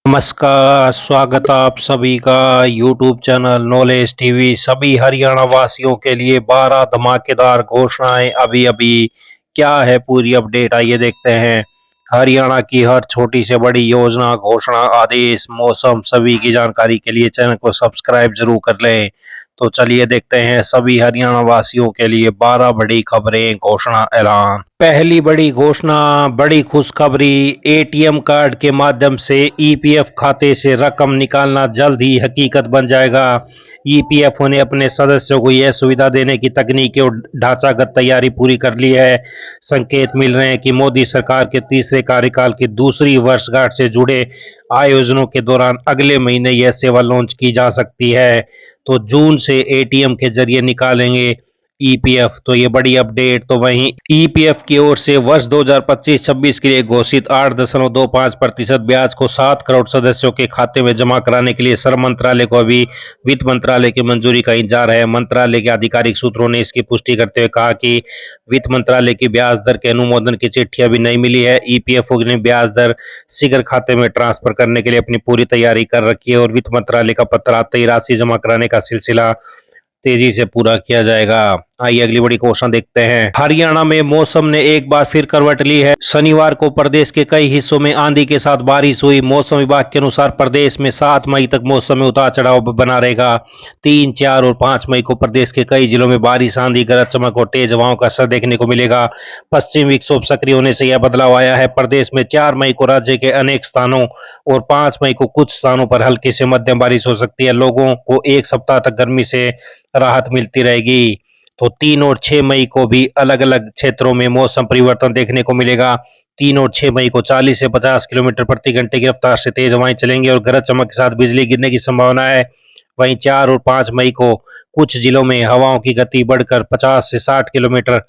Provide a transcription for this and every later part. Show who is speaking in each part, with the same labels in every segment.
Speaker 1: नमस्कार, स्वागत आप सभी का यूट्यूब चैनल नॉलेज टीवी। सभी हरियाणा वासियों के लिए 12 धमाकेदार घोषणाएं अभी-अभी। क्या है पूरी अपडेट, आइए देखते हैं। हरियाणा की हर छोटी से बड़ी योजना, घोषणा, आदेश, मौसम, सभी की जानकारी के लिए चैनल को सब्सक्राइब जरूर कर लें। तो चलिए देखते हैं सभी हरियाणा वासियों के लिए 12 बड़ी खबरें, घोषणा, ऐलान। पहली बड़ी घोषणा, बड़ी खुशखबरी। एटीएम कार्ड के माध्यम से ईपीएफ खाते से रकम निकालना जल्द ही हकीकत बन जाएगा। ईपीएफओ ने अपने सदस्यों को यह सुविधा देने की तकनीकी और ढांचागत तैयारी पूरी कर ली है। संकेत मिल रहे हैं कि मोदी सरकार के तीसरे कार्यकाल की दूसरी वर्षगांठ से जुड़े आयोजनों के दौरान अगले महीने यह सेवा लॉन्च की जा सकती है। तो जून से एटीएम के जरिए निकालेंगे ईपीएफ, तो ये बड़ी अपडेट। तो वहीं ईपीएफ की ओर से वर्ष 2025-26 के लिए घोषित 8.25% ब्याज को 7 करोड़ सदस्यों के खाते में जमा कराने के लिए श्रम मंत्रालय को अभी वित्त मंत्रालय की मंजूरी का इंतजार है। मंत्रालय के आधिकारिक सूत्रों ने इसकी पुष्टि करते हुए कहा कि वित्त मंत्रालय की ब्याज दर के अनुमोदन की चिट्ठी अभी नहीं मिली है। ईपीएफओ ने ब्याज दर शीघ्र खाते में ट्रांसफर करने के लिए अपनी पूरी तैयारी कर रखी है और वित्त मंत्रालय का पत्र आते ही राशि जमा कराने का सिलसिला तेजी से पूरा किया जाएगा। आइए अगली बड़ी घोषणा देखते हैं। हरियाणा में मौसम ने एक बार फिर करवट ली है। शनिवार को प्रदेश के कई हिस्सों में आंधी के साथ बारिश हुई। मौसम विभाग के अनुसार प्रदेश में 7 मई तक मौसम में उतार चढ़ाव बना रहेगा। 3, 4 और 5 मई को प्रदेश के कई जिलों में बारिश, आंधी, गरज चमक और तेज हवाओं का असर देखने को मिलेगा। पश्चिम विक्षोभ सक्रिय होने से यह बदलाव आया है। प्रदेश में 4 मई को राज्य के अनेक स्थानों और 5 मई को कुछ स्थानों पर हल्की से मध्यम बारिश हो सकती है। लोगों को एक सप्ताह तक गर्मी से राहत मिलती रहेगी। तो 3 और 6 मई को भी अलग अलग क्षेत्रों में मौसम परिवर्तन देखने को मिलेगा। 3 और 6 मई को 40 से 50 किलोमीटर प्रति घंटे की रफ्तार से तेज हवाएं चलेंगी और गरज चमक के साथ बिजली गिरने की संभावना है। वहीं 4 और 5 मई को कुछ जिलों में हवाओं की गति बढ़कर 50 से 60 किलोमीटर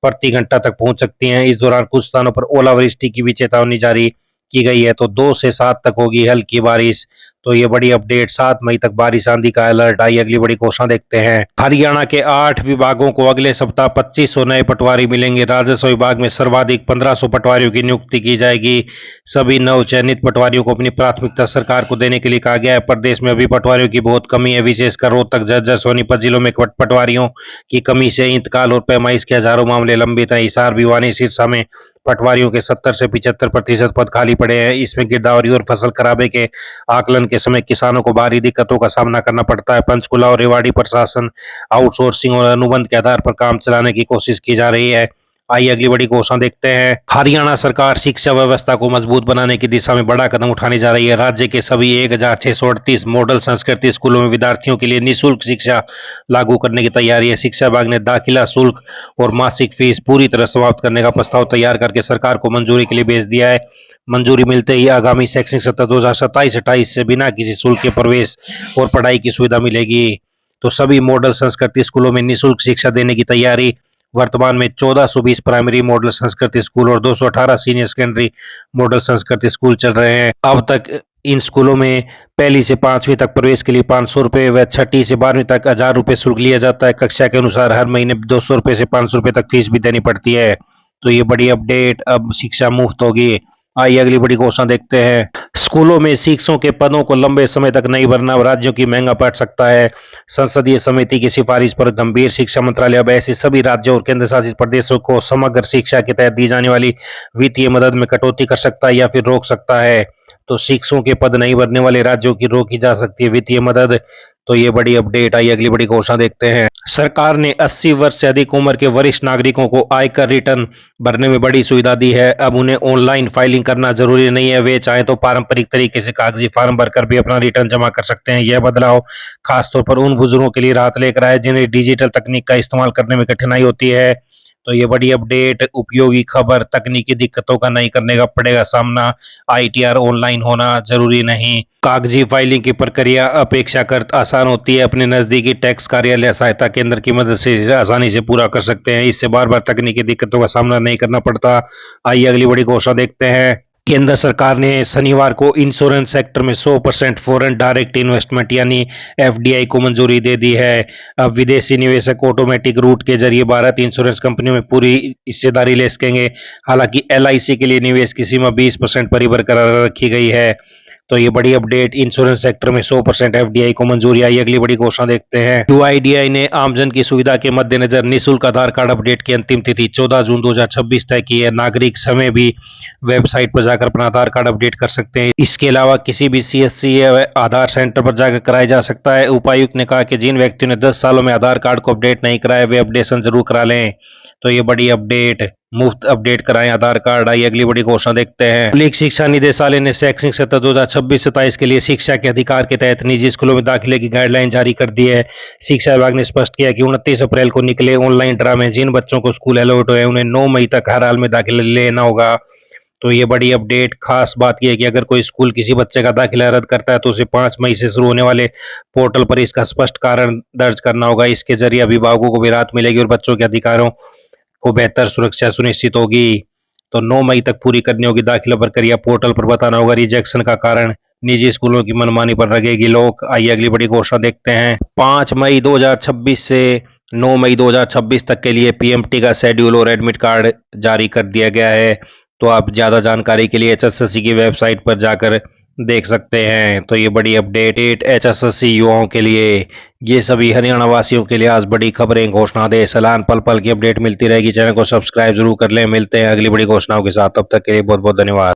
Speaker 1: प्रति घंटा तक पहुंच सकती हैं। इस दौरान कुछ स्थानों पर ओलावृष्टि की भी चेतावनी जारी की गई है। तो 2 से 7 तक होगी हल्की बारिश। तो ये बड़ी अपडेट, 7 मई तक बारिश, आंधी का अलर्ट। आई अगली बड़ी घोषणा देखते हैं। हरियाणा के 8 विभागों को अगले सप्ताह 2500 नए पटवारी मिलेंगे। राजस्व विभाग में सर्वाधिक 1500 पटवारियों की नियुक्ति की जाएगी। सभी नव चयनित पटवारियों को अपनी प्राथमिकता सरकार को देने के लिए कहा गया है। प्रदेश में अभी पटवारियों की बहुत कमी है, विशेषकर रोहतक, झज्जर, सोनीपत जिलों में पटवारियों की कमी से इंतकाल और पैमाइश के हजारों मामले लंबित हैं। हिसार, भिवानी, सिरसा में पटवारियों के 70 से 75% पद खाली पड़े हैं। इसमें गिरदावरी और फसल खराबे के आकलन के समय किसानों को भारी दिक्कतों का सामना करना पड़ता है। पंचकुला और रेवाड़ी प्रशासन आउटसोर्सिंग और अनुबंध के आधार पर काम चलाने की कोशिश की जा रही है। आइए अगली बड़ी घोषणा देखते हैं। हरियाणा सरकार शिक्षा व्यवस्था को मजबूत बनाने की दिशा में बड़ा कदम उठाने जा रही है। राज्य के सभी 1638 मॉडल संस्कृति स्कूलों में विद्यार्थियों के लिए निःशुल्क शिक्षा लागू करने की तैयारी है। शिक्षा विभाग ने दाखिला शुल्क और मासिक फीस पूरी तरह समाप्त करने का प्रस्ताव तैयार करके सरकार को मंजूरी के लिए भेज दिया है। मंजूरी मिलते ही आगामी शैक्षणिक सत्र 2027-28 से बिना किसी शुल्क के प्रवेश और पढ़ाई की सुविधा मिलेगी। तो सभी मॉडल संस्कृति स्कूलों में निःशुल्क शिक्षा देने की तैयारी। वर्तमान में 1420 प्राइमरी मॉडल संस्कृति स्कूल और 218 सीनियर सेकेंडरी मॉडल संस्कृति स्कूल चल रहे हैं। अब तक इन स्कूलों में पहली से 5वीं तक प्रवेश के लिए 500 रुपए व 6ठी से 12वीं तक 1000 रुपए शुल्क लिया जाता है। कक्षा के अनुसार हर महीने 200 रुपए से 500 रुपए तक फीस भी देनी पड़ती है। तो ये बड़ी अपडेट, अब शिक्षा मुफ्त होगी। आइए अगली बड़ी घोषणा देखते हैं। स्कूलों में शिक्षकों के पदों को लंबे समय तक नहीं भरना राज्यों की महंगा पड़ सकता है। संसदीय समिति की सिफारिश पर गंभीर। शिक्षा मंत्रालय अब ऐसे सभी राज्यों और केंद्र शासित प्रदेशों को समग्र शिक्षा के तहत दी जाने वाली वित्तीय मदद में कटौती कर सकता है या फिर रोक सकता है। तो शिक्षकों के पद नहीं भरने वाले राज्यों की रोकी जा सकती है वित्तीय मदद। तो ये बड़ी अपडेट आई। अगली बड़ी घोषणा देखते हैं। सरकार ने 80 वर्ष से अधिक उम्र के वरिष्ठ नागरिकों को आयकर रिटर्न भरने में बड़ी सुविधा दी है। अब उन्हें ऑनलाइन फाइलिंग करना जरूरी नहीं है। वे चाहे तो पारंपरिक तरीके से कागजी फॉर्म भरकर भी अपना रिटर्न जमा कर सकते हैं। यह बदलाव खासतौर पर उन बुजुर्गों के लिए राहत लेकर आया जिन्हें डिजिटल तकनीक का इस्तेमाल करने में कठिनाई होती है। तो ये बड़ी अपडेट, उपयोगी खबर। तकनीकी दिक्कतों का नहीं करने का पड़ेगा सामना। आईटीआर ऑनलाइन होना जरूरी नहीं। कागजी फाइलिंग की प्रक्रिया अपेक्षाकृत आसान होती है। अपने नजदीकी टैक्स कार्यालय सहायता केंद्र की मदद से इसे आसानी से पूरा कर सकते हैं। इससे बार बार तकनीकी दिक्कतों का सामना नहीं करना पड़ता। आइए अगली बड़ी घोषणा देखते हैं। केंद्र सरकार ने शनिवार को इंश्योरेंस सेक्टर में 100% फॉरेन डायरेक्ट इन्वेस्टमेंट यानी एफडीआई को मंजूरी दे दी है। अब विदेशी निवेशक ऑटोमेटिक रूट के जरिए भारत इंश्योरेंस कंपनियों में पूरी हिस्सेदारी ले सकेंगे। हालांकि एलआईसी के लिए निवेश की सीमा 20% पर ही बरकरार रखी गई है। तो ये बड़ी अपडेट, इंश्योरेंस सेक्टर में 100% एफडीआई को मंजूरी आई। अगली बड़ी घोषणा देखते हैं। यूआईडीआई ने आमजन की सुविधा के मद्देनजर निःशुल्क आधार कार्ड अपडेट की अंतिम तिथि 14 जून 2026 तय की है। नागरिक समय भी वेबसाइट पर जाकर अपना आधार कार्ड अपडेट कर सकते हैं। इसके अलावा किसी भी सीएससी या आधार सेंटर पर जाकर कराया जा सकता है। उपायुक्त ने कहा कि जिन व्यक्तियों ने 10 सालों में आधार कार्ड को अपडेट नहीं कराया वे अपडेशन जरूर करा लें। तो ये बड़ी अपडेट, मुफ्त अपडेट कराएं आधार कार्ड। आई अगली बड़ी घोषणा देखते हैं। मौलिक शिक्षा निदेशालय ने शैक्षणिक सत्र 2026-27 के लिए शिक्षा के अधिकार के तहत निजी स्कूलों में दाखिले की गाइडलाइन जारी कर दी है। शिक्षा विभाग ने स्पष्ट किया कि 29 अप्रैल को निकले ऑनलाइन ड्रा में जिन बच्चों को स्कूल अलॉट हुए उन्हें 9 मई तक हर हाल में दाखिला लेना होगा। तो ये बड़ी अपडेट, खास बात यह है कि अगर कोई स्कूल किसी बच्चे का दाखिला रद्द करता है तो उसे 5 मई से शुरू होने वाले पोर्टल पर इसका स्पष्ट कारण दर्ज करना होगा। इसके जरिए अभिभावकों को भी राहत मिलेगी और बच्चों के अधिकारों को बेहतर सुरक्षा सुनिश्चित होगी। तो 9 मई तक पूरी करनी होगी दाखिला प्रक्रिया। पोर्टल पर बताना होगा रिजेक्शन का कारण। निजी स्कूलों की मनमानी पर लगेगी रोक। आइए अगली बड़ी घोषणा देखते हैं। 5 मई 2026 से 9 मई 2026 तक के लिए पीएमटी का शेड्यूल और एडमिट कार्ड जारी कर दिया गया है। तो आप ज़्यादा जानकारी के लिए एचएसएससी की वेबसाइट पर जाकर देख सकते हैं। तो ये बड़ी अपडेट एचएसएससी युवाओं के लिए, ये सभी हरियाणा वासियों के लिए आज बड़ी खबरें, घोषणा दे सलान पल पल की अपडेट मिलती रहेगी। चैनल को सब्सक्राइब जरूर कर लें। मिलते हैं अगली बड़ी घोषणाओं के साथ, तब तक के लिए बहुत बहुत धन्यवाद।